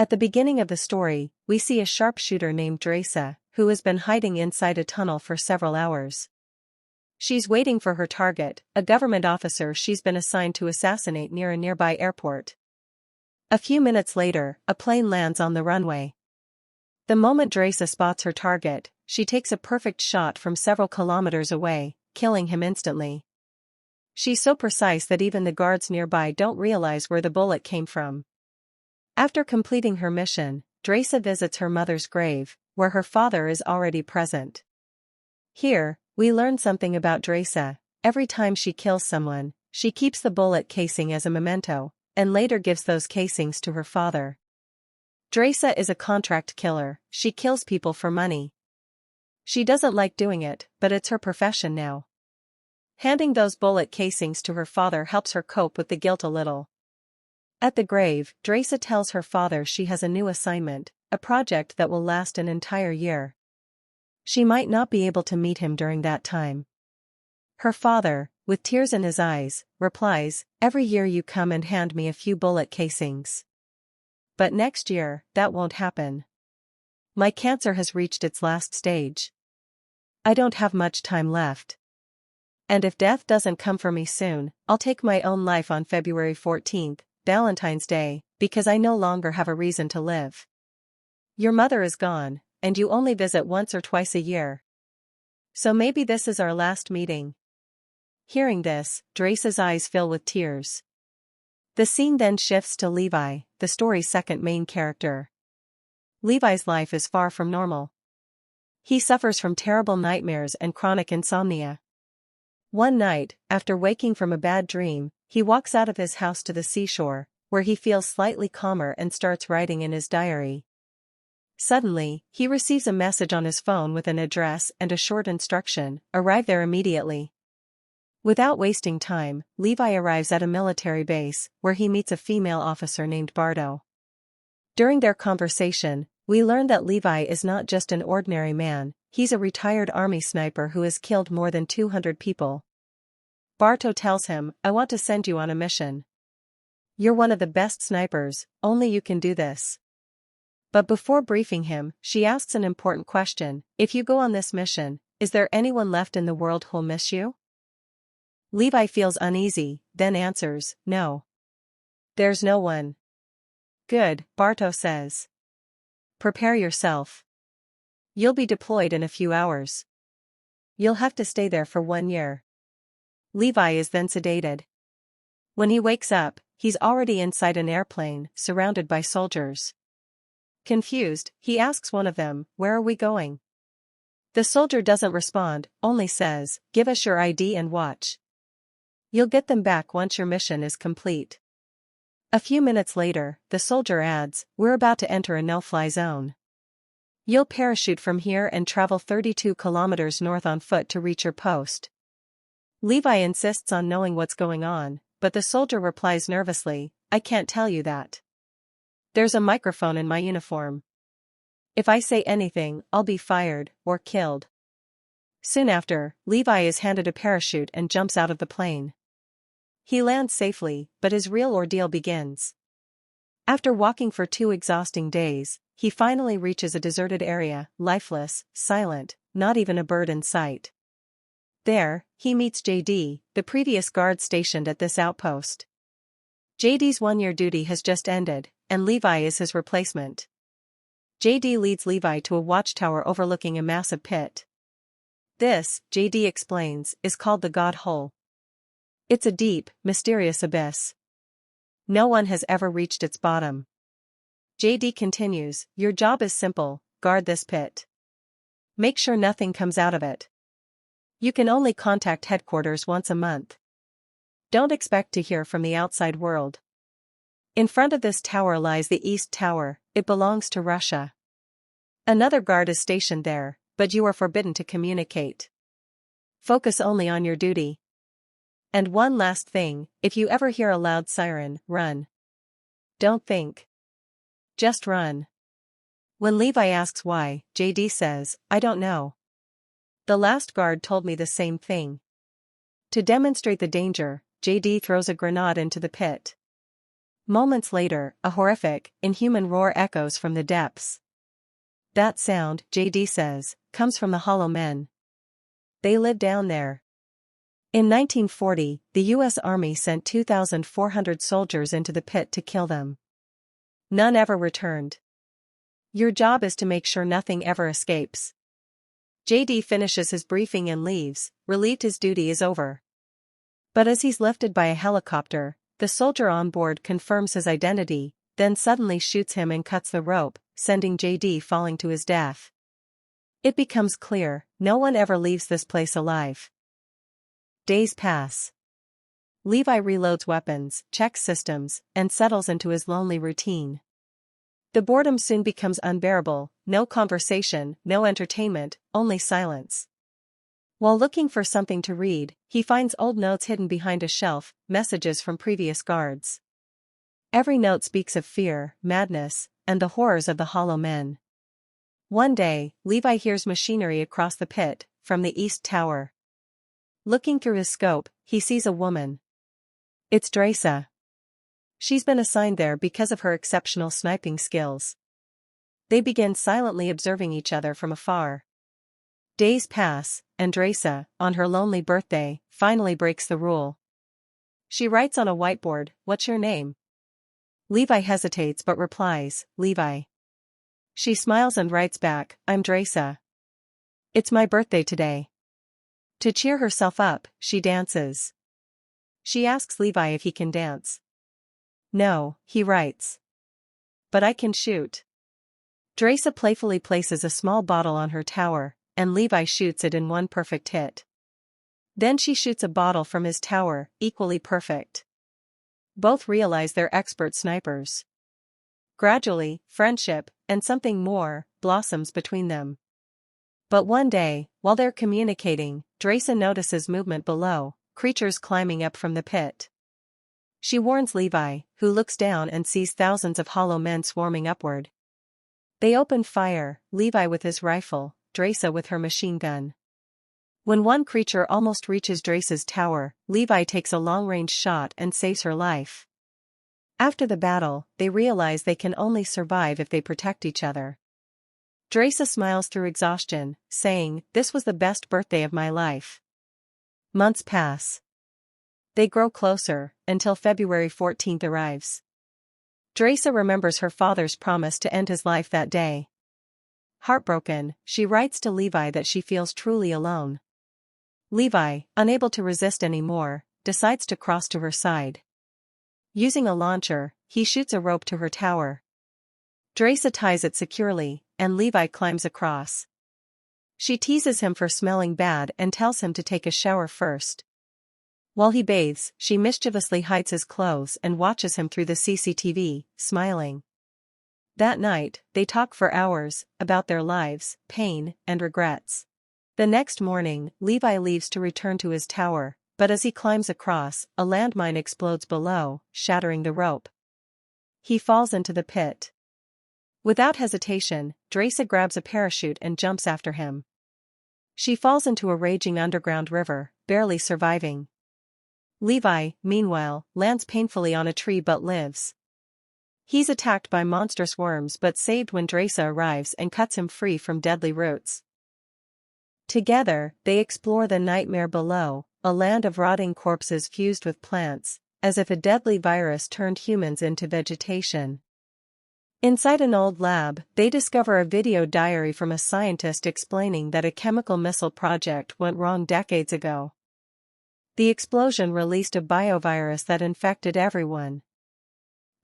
At the beginning of the story, we see a sharpshooter named Drasa, who has been hiding inside a tunnel for several hours. She's waiting for her target, a government officer she's been assigned to assassinate near a nearby airport. A few minutes later, a plane lands on the runway. The moment Drasa spots her target, she takes a perfect shot from several kilometers away, killing him instantly. She's so precise that even the guards nearby don't realize where the bullet came from. After completing her mission, Drasa visits her mother's grave, where her father is already present. Here, we learn something about Drasa. Every time she kills someone, she keeps the bullet casing as a memento, and later gives those casings to her father. Drasa is a contract killer, she kills people for money. She doesn't like doing it, but it's her profession now. Handing those bullet casings to her father helps her cope with the guilt a little. At the grave, Drasa tells her father she has a new assignment, a project that will last an entire year. She might not be able to meet him during that time. Her father, with tears in his eyes, replies, "Every year you come and hand me a few bullet casings. But next year, that won't happen. My cancer has reached its last stage. I don't have much time left. And if death doesn't come for me soon, I'll take my own life on February 14th, Valentine's Day, because I no longer have a reason to live. Your mother is gone, and you only visit once or twice a year. So maybe this is our last meeting." Hearing this, Drasa's eyes fill with tears. The scene then shifts to Levi, the story's second main character. Levi's life is far from normal. He suffers from terrible nightmares and chronic insomnia. One night, after waking from a bad dream, he walks out of his house to the seashore, where he feels slightly calmer and starts writing in his diary. Suddenly, he receives a message on his phone with an address and a short instruction: "Arrive there immediately." Without wasting time, Levi arrives at a military base, where he meets a female officer named Bardo. During their conversation, we learn that Levi is not just an ordinary man, he's a retired army sniper who has killed more than 200 people. Bardo tells him, "I want to send you on a mission. You're one of the best snipers, only you can do this." But before briefing him, she asks an important question: "If you go on this mission, is there anyone left in the world who'll miss you?" Levi feels uneasy, then answers, "No. There's no one." "Good," Bardo says. "Prepare yourself. You'll be deployed in a few hours. You'll have to stay there for 1 year." Levi is then sedated. When he wakes up, he's already inside an airplane, surrounded by soldiers. Confused, he asks one of them, "Where are we going?" The soldier doesn't respond, only says, "Give us your ID and watch. You'll get them back once your mission is complete." A few minutes later, the soldier adds, "We're about to enter a no-fly zone. You'll parachute from here and travel 32 kilometers north on foot to reach your post." Levi insists on knowing what's going on, but the soldier replies nervously, "I can't tell you that. There's a microphone in my uniform. If I say anything, I'll be fired, or killed." Soon after, Levi is handed a parachute and jumps out of the plane. He lands safely, but his real ordeal begins. After walking for 2 exhausting days, he finally reaches a deserted area, lifeless, silent, not even a bird in sight. There, he meets JD, the previous guard stationed at this outpost. JD's 1-year duty has just ended, and Levi is his replacement. JD leads Levi to a watchtower overlooking a massive pit. This, JD explains, is called the God Hole. It's a deep, mysterious abyss. No one has ever reached its bottom. JD continues, "Your job is simple: guard this pit. Make sure nothing comes out of it. You can only contact headquarters once a month. Don't expect to hear from the outside world. In front of this tower lies the East Tower, it belongs to Russia. Another guard is stationed there, but you are forbidden to communicate. Focus only on your duty. And one last thing, if you ever hear a loud siren, run. Don't think. Just run." When Levi asks why, JD says, "I don't know. The last guard told me the same thing." To demonstrate the danger, JD throws a grenade into the pit. Moments later, a horrific, inhuman roar echoes from the depths. That sound, JD says, comes from the Hollow Men. They live down there. In 1940, the U.S. Army sent 2,400 soldiers into the pit to kill them. None ever returned. Your job is to make sure nothing ever escapes. JD finishes his briefing and leaves, relieved his duty is over. But as he's lifted by a helicopter, the soldier on board confirms his identity, then suddenly shoots him and cuts the rope, sending JD falling to his death. It becomes clear, no one ever leaves this place alive. Days pass. Levi reloads weapons, checks systems, and settles into his lonely routine. The boredom soon becomes unbearable, no conversation, no entertainment, only silence. While looking for something to read, he finds old notes hidden behind a shelf, messages from previous guards. Every note speaks of fear, madness, and the horrors of the Hollow Men. One day, Levi hears machinery across the pit, from the east tower. Looking through his scope, he sees a woman. It's Drasa. She's been assigned there because of her exceptional sniping skills. They begin silently observing each other from afar. Days pass, and Drasa, on her lonely birthday, finally breaks the rule. She writes on a whiteboard, "What's your name?" Levi hesitates but replies, "Levi." She smiles and writes back, "I'm Drasa. It's my birthday today." To cheer herself up, she dances. She asks Levi if he can dance. "No," he writes. "But I can shoot." Drasa playfully places a small bottle on her tower, and Levi shoots it in one perfect hit. Then she shoots a bottle from his tower, equally perfect. Both realize they're expert snipers. Gradually, friendship, and something more, blossoms between them. But one day, while they're communicating, Drasa notices movement below, creatures climbing up from the pit. She warns Levi, who looks down and sees thousands of Hollow Men swarming upward. They open fire, Levi with his rifle, Drasa with her machine gun. When one creature almost reaches Drasa's tower, Levi takes a long-range shot and saves her life. After the battle, they realize they can only survive if they protect each other. Drasa smiles through exhaustion, saying, "This was the best birthday of my life." Months pass. They grow closer, until February 14th arrives. Drasa remembers her father's promise to end his life that day. Heartbroken, she writes to Levi that she feels truly alone. Levi, unable to resist anymore, decides to cross to her side. Using a launcher, he shoots a rope to her tower. Drasa ties it securely, and Levi climbs across. She teases him for smelling bad and tells him to take a shower first. While he bathes, she mischievously hides his clothes and watches him through the CCTV, smiling. That night, they talk for hours, about their lives, pain, and regrets. The next morning, Levi leaves to return to his tower, but as he climbs across, a landmine explodes below, shattering the rope. He falls into the pit. Without hesitation, Drasa grabs a parachute and jumps after him. She falls into a raging underground river, barely surviving. Levi, meanwhile, lands painfully on a tree but lives. He's attacked by monstrous worms but saved when Drasa arrives and cuts him free from deadly roots. Together, they explore the nightmare below, a land of rotting corpses fused with plants, as if a deadly virus turned humans into vegetation. Inside an old lab, they discover a video diary from a scientist explaining that a chemical missile project went wrong decades ago. The explosion released a biovirus that infected everyone.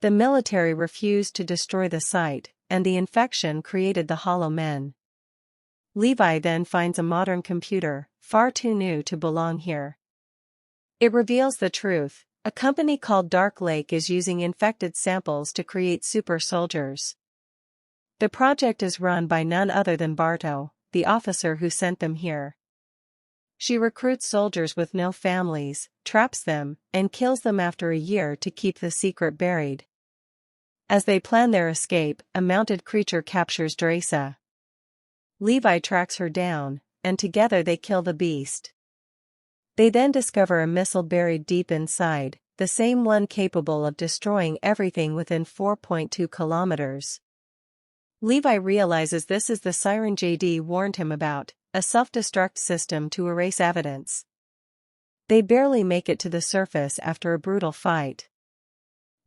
The military refused to destroy the site, and the infection created the Hollow Men. Levi then finds a modern computer, far too new to belong here. It reveals the truth: a company called Dark Lake is using infected samples to create super soldiers. The project is run by none other than Barto, the officer who sent them here. She recruits soldiers with no families, traps them, and kills them after a year to keep the secret buried. As they plan their escape, a mounted creature captures Drasa. Levi tracks her down, and together they kill the beast. They then discover a missile buried deep inside, the same one capable of destroying everything within 4.2 kilometers. Levi realizes this is the siren JD warned him about, a self-destruct system to erase evidence. They barely make it to the surface after a brutal fight.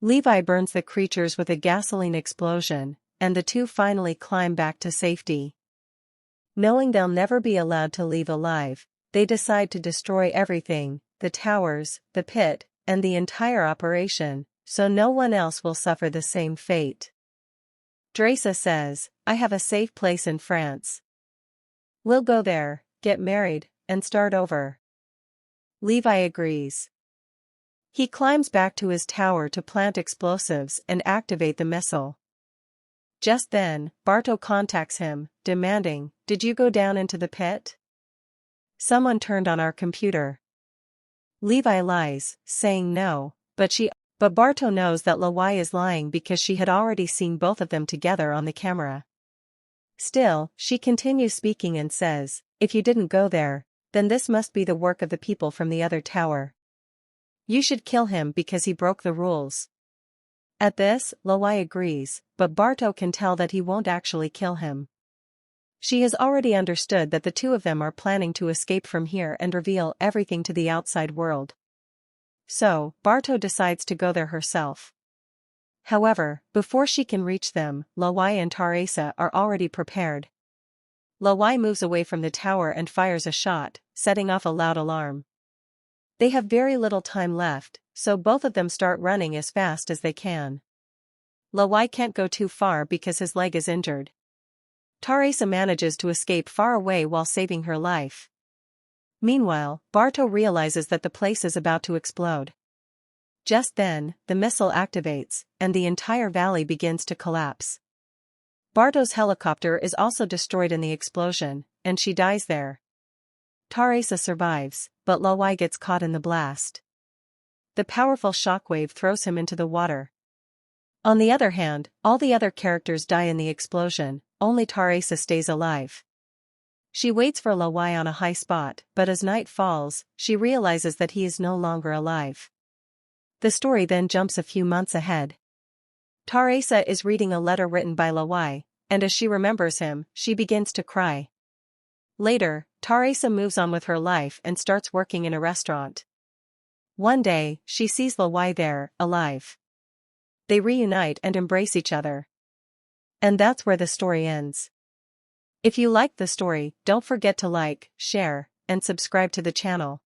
Levi burns the creatures with a gasoline explosion, and the two finally climb back to safety. Knowing they'll never be allowed to leave alive, they decide to destroy everything, the towers, the pit, and the entire operation, so no one else will suffer the same fate. Drasa says, "I have a safe place in France. We'll go there, get married, and start over." Levi agrees. He climbs back to his tower to plant explosives and activate the missile. Just then, Barto contacts him, demanding, "Did you go down into the pit? Someone turned on our computer." Levi lies, saying no, but Barto knows that Levi is lying because she had already seen both of them together on the camera. Still, she continues speaking and says, "If you didn't go there, then this must be the work of the people from the other tower. You should kill him because he broke the rules." At this, Levi agrees, but Barto can tell that he won't actually kill him. She has already understood that the two of them are planning to escape from here and reveal everything to the outside world. So, Barto decides to go there herself. However, before she can reach them, Levi and Drasa are already prepared. Levi moves away from the tower and fires a shot, setting off a loud alarm. They have very little time left, so both of them start running as fast as they can. Levi can't go too far because his leg is injured. Drasa manages to escape far away while saving her life. Meanwhile, Barto realizes that the place is about to explode. Just then, the missile activates, and the entire valley begins to collapse. Barto's helicopter is also destroyed in the explosion, and she dies there. Drasa survives, but Levi gets caught in the blast. The powerful shockwave throws him into the water. On the other hand, all the other characters die in the explosion, only Drasa stays alive. She waits for Levi on a high spot, but as night falls, she realizes that he is no longer alive. The story then jumps a few months ahead. Drasa is reading a letter written by Levi, and as she remembers him, she begins to cry. Later, Drasa moves on with her life and starts working in a restaurant. One day, she sees Levi there, alive. They reunite and embrace each other. And that's where the story ends. If you liked the story, don't forget to like, share, and subscribe to the channel.